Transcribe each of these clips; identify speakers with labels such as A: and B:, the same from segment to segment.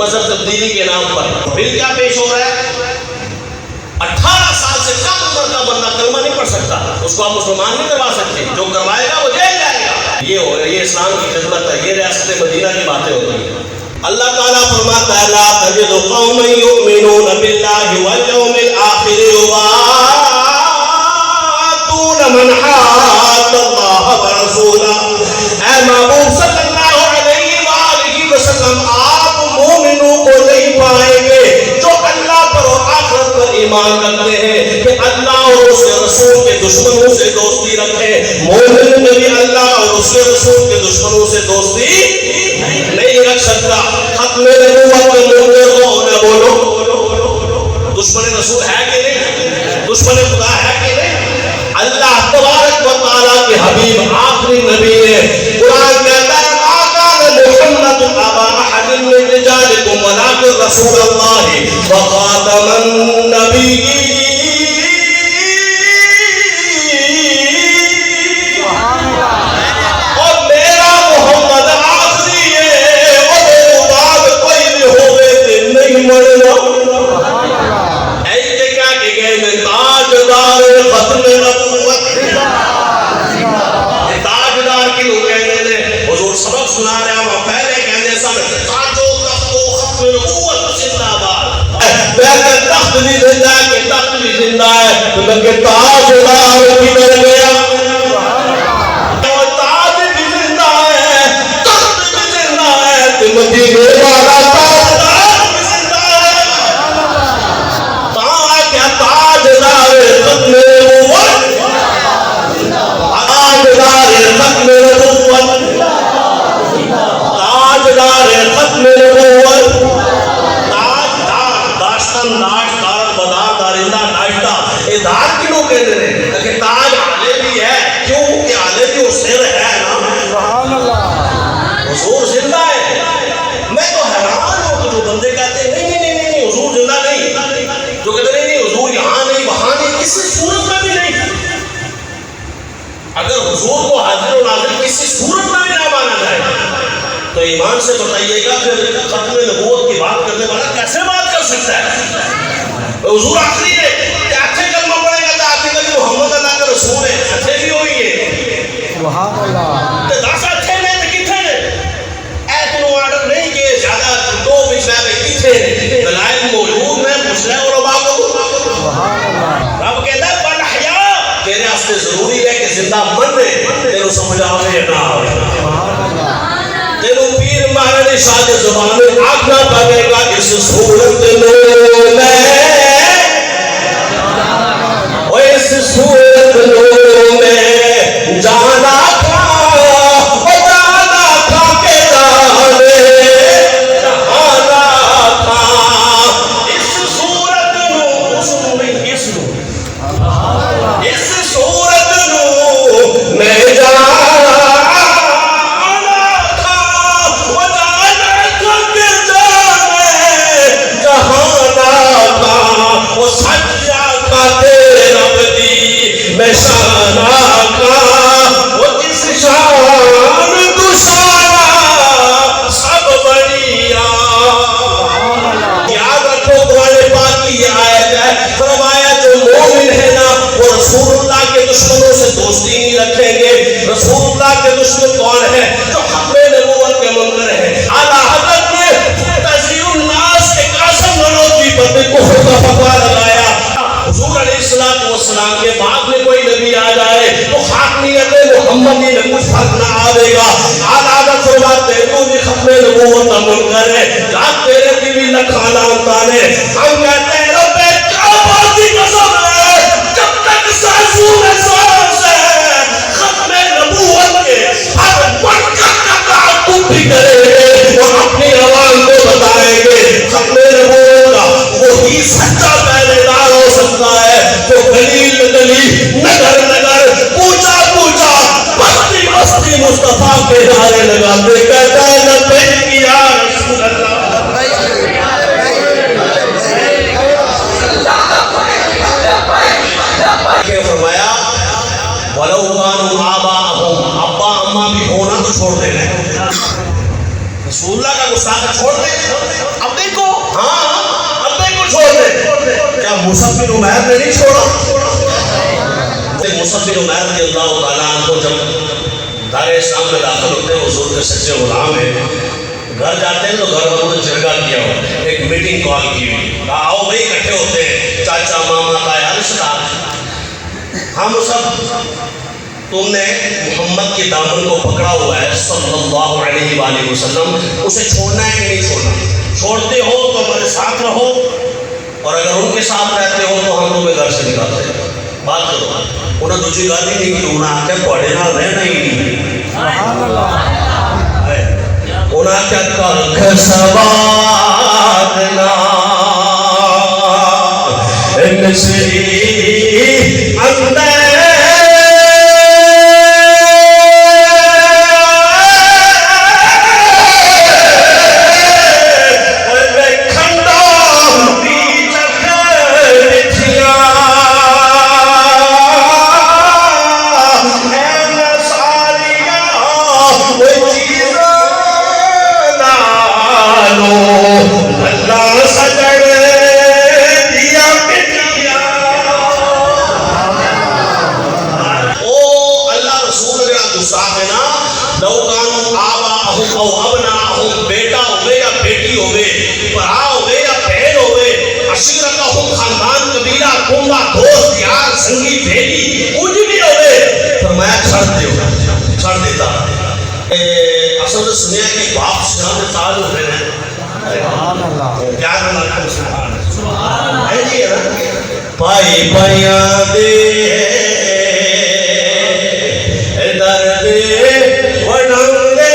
A: مذہب تبدیلی کے نام پر بل کیا پیش ہو رہا ہے؟ 18 سال سے کم عمر کا بندہ کلمہ نہیں پڑھ سکتا، اس کو آپ مسلمان نہیں کروا سکتے، جو کروائے گا وہ جیل جائے گا۔ یہ اسلام کی خدمت ہے، یہ ریاست مدینہ کی باتیں ہوتی ہیں۔ اللہ تعالیٰ فرماتا ہے لا تجد قوما یؤمنون باللہ والیوم الآخر یوادون من حاد اللہ ورسولہ۔ اے محبوب صلی اللہ علیہ وآلہ وسلم، آپ مومنوں کو نہیں پائیں گے جو اللہ پر اور آخرت پر ایمان رکھتے ہیں کہ اللہ اور اس کے رسول کے دشمنوں سے دوستی رکھیں۔ مومن میں بھی اللہ اور اس کے رسول کے دشمنوں سے دوستی نہیں رکھ سکتا۔ ختم نبوت کے منکر کو نہ بولو۔ دشمن رسول ہے کہ نہیں؟ دشمن خدا ہے کہ نہیں؟ اللہ تبارک و تعالیٰ کے حبیب آخری نبی ہے۔ قرآن کہتا ہے ما کان محمد ابا احد من رجالکم ولکن رسول اللہ وخاتم النبیین۔ کہ تاجدار کدھر گیا؟ تاج بھی زندہ ہے، تخت بھی زندہ ہے، مدینے والا تاجدار بھی زندہ ہے۔ کیا تاجدار ختم نبوت، تاجدار ختم نبوت، تاجدار ختم نبوت، تاجدار داشتن داشت دارت بدار دارندہ داشتہ دار کیوں کہتے ہیں کہ تاج آلے بھی ہے، کیوں کہ آلے بھی وہ سر ہے نا، حضور زندہ ہے۔ میں تو حیران ہوں کہ جو بندے کہتے ہیں نہیں نہیں نہیں نہیں حضور زندہ نہیں، جو کہتے ہیں نہیں حضور یہاں نہیں وہاں نہیں، کسی صورت میں بھی نہیں۔ اگر حضور کو حاضر و ناظر کسی صورت میں بھی نہ مانا جائے تو ایمان سے بتائیے گا پھر ختم نبوت کی بات کرنے والا کیسے بات کر سکتا ہے؟ حضور آخری ہے، محمد اللہ کا رسول ہے، اچھے بھی ہوئی ہے سبحان اللہ، دس اچھے نے تو کتھے نے؟ ایتنو آرڈر نہیں کہ زیادہ دو بچہ میں کتھے نے؟ دلائل موجود میں پوچھ رہے اور ابا کو رب کہتا ہے بل حیا، تیرے آستے ضروری ہے کہ زندہ من رہے تیرے سمجھ آوے نہ آوے، تیرے پیر مہاراج شاہ زبان میں آگنا پڑے گا اس صورت میں، اس صورت نور میں جانا تھا وہ جانا تھا کہ جانے جانا تھا، اس صورت نور اس صورت نور میں جانا تھا وہ جانا تھا کہ جانے جہانا تھا، وہ سچ آقا میں شان آقا وہ اس شان دشانہ سب بڑیا۔ یاد رکھو قرآن پاک کی یہ آیت ہے، فرمایا جو مومن ہے نا وہ رسول اللہ کے دشمنوں سے دوستی نہیں رکھیں گے۔ رسول اللہ کے دشمن کون ہے؟ جو ختم نبوت کے منکر ہے۔ اعلیٰ حضرت نے تزیع الناس ایک قاسم نانوتوی پر کفر کا فتویٰ لگایا۔ حضور علیہ السلام کے بعد میں کوئی نبی آ جائے تو خاتمیت محمدی میں کچھ فرق نہ آئے گا۔ آدھا فرماتے ہیں تو بھی ختم نبوت کا منکر ہے، جات تیرے کی بھی نہ کھانا انتانے۔ ہم کہتے ہیں رب کعبہ کی قسم ہے جب تک سانسوں میں سانس ہے ختم نبوت کے ہر منکر کا تعاقب بھی کریں گے اور اپنی عوام کو بتائیں گے ختم نبوت کا وہی سچا پہلے دار ہو سکتا ہے جو گلی گلی نگر نگر پوچھا پوچھا بستی بستی مصطفیٰ کے نعرے لگاتے کہتا ہے لبیک یا رسول اللہ۔ کہ فرمایا وَلَوْ كَانُوا آبَاءَهُمْ، ابا اماں بھی ہونا تو چھوڑ دینا ہے، مصعب بن عمیر نے نہیں چھوڑا. مصعب بن عمیر رضی اللہ تعالیٰ عنہ جب دار اسلام میں داخل ہوتے ہیں، حضور کے سچے غلام ہیں، گھر جاتے ہیں تو گھر والوں نے جرگہ کیا ہوا، ایک میٹنگ کال کی ہوئی، آؤ بھائی اکٹھے ہوتے ہیں، چاچا ماما تایا رشتہ دار. ہم سب تم نے محمد کے دامن کو پکڑا ہوا ہے صلی اللہ علیہ وآلہ وسلم، اسے چھوڑنا ہے کہ نہیں چھوڑنا؟ چھوڑتے ہو تو ہمارے ساتھ رہو، اور اگر ان کے ساتھ رہتے ہو تو ہم تمہیں گھر سے نکالتے ہیں. بات کرو. انہیں دوسری گل ہی نہیں کی، انہیں آخیا تھوڑے نال رہنا ہی نہیں. انہیں آخیا کلک سوارنا مصری اندر سنیا کہ باپ سبحان تاج ہوتے ہیں. کیا کرنا ہے جی ہے نا پائی پائیاں دے درد وڈنگے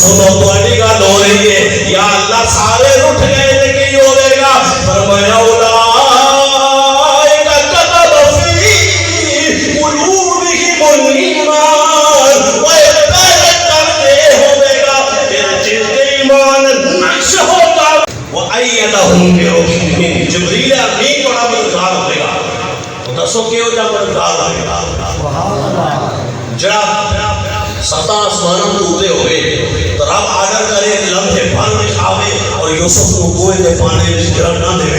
A: سنو تواڈی گل ہو رہی ہے. یا اللہ سارے اٹھ گئے تے کی ہوے گا؟ فرمایا اولئک کتب فی قلوبہم الایمان، وہ پیدا کرتے ہوے گا تیرے دل میں ایمان نقش ہوگا. وَأَيَّدَهُمْ بِرُوحٍ مِّنْهُ، جبریل امین بڑا مددگار ہوے گا. تو دسو کیوں جا مددگار ہوے گا؟ سبحان اللہ. جڑا ستا آسمانوں کو اٹھے ہوئے تو رب آڈر کرے لمحے بھر میں کھاوے اور یوسف کو کوئے دے پانے میں گرم نہ دے.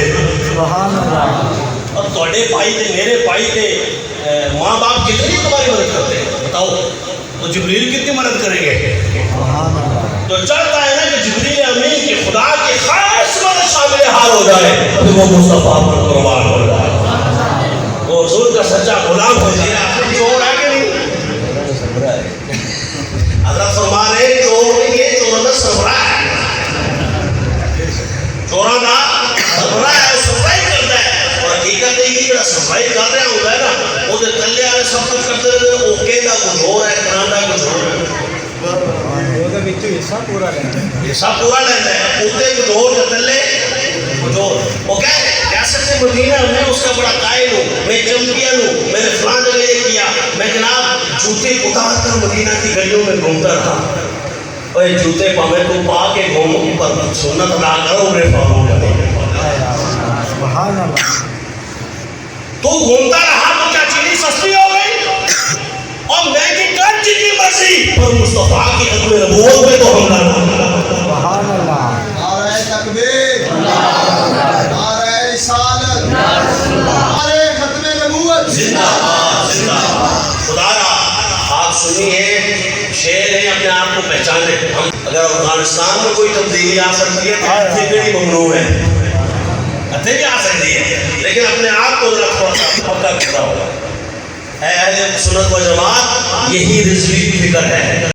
A: سبحان اللہ. اور توڑے پائی تھے میرے پائی تھے ماں باپ کتنی تمہاری مدد کرتے ہیں بتاؤ؟ تو جبریل کتنی مدد کریں گے؟ سبحان اللہ. تو چلتا ہے نا کہ جبریل امین کی خدا کی خاص مدد شامل حال ہو جائے تو وہ مصطفیٰ پر قربان ہو جائے، وہ حضور کا سچا غلام ہو جائے. آخر چور ہے کہ نہیں؟ حضرت فرما رہے چور یہ چوروں کا سربراہ ہے، چوروں کا سربراہ ہے، سربراہی کرتا ہے. اور حقیقت ہے یہ جڑا سربراہی کر رہا ہوتا ہے نا وہ تلے والے سب کچھ کرتے رہتے ہیں. وہ کہنا کچھ ہو رہا ہے، کرانا کچھ ہو رہا ہے، حصہ پورا لینا ہے، اتنے کچھ ہو تو تلے کچھ ہو. وہ کہہ سکتے مدینہ میں اس کا بڑا قائل ہوں، میں چمکیاں ہوں، میں نے فلاں جگہ یہ کیا، میں جناب جوتے اتار کر مدینہ کی گلیوں میں گھومتا رہا. اوے جوتے پاوے تو پا کے گھوموں پر سنت ادا کرو رے پاؤ. سبحان اللہ. تو گھومتا رہا تو کیا چینی سستی ہو گئی اور مہنگی کر چیزی مرضی پر مصطفیٰ کی ختم نبوت میں تو ہم نہ. سبحان اللہ. نعرہ تکبیر، نعرہ رسالت، نعرہ ختم نبوت زندہ باد، زندہ باد. خدا را آپ سنیے شعر ہیں، اپنے آپ کو پہچانے. ہم اگر افغانستان میں کوئی تبدیلی آ سکتی ہے تو ہتھے کیڑی ممنوع ہے، ہتھے بھی آ سکتی ہے، لیکن اپنے آپ کو ذرا تھوڑا سا پکا کرنا ہوگا. اے اہل سنت و جماعت، یہی رضوی کی فکر ہے۔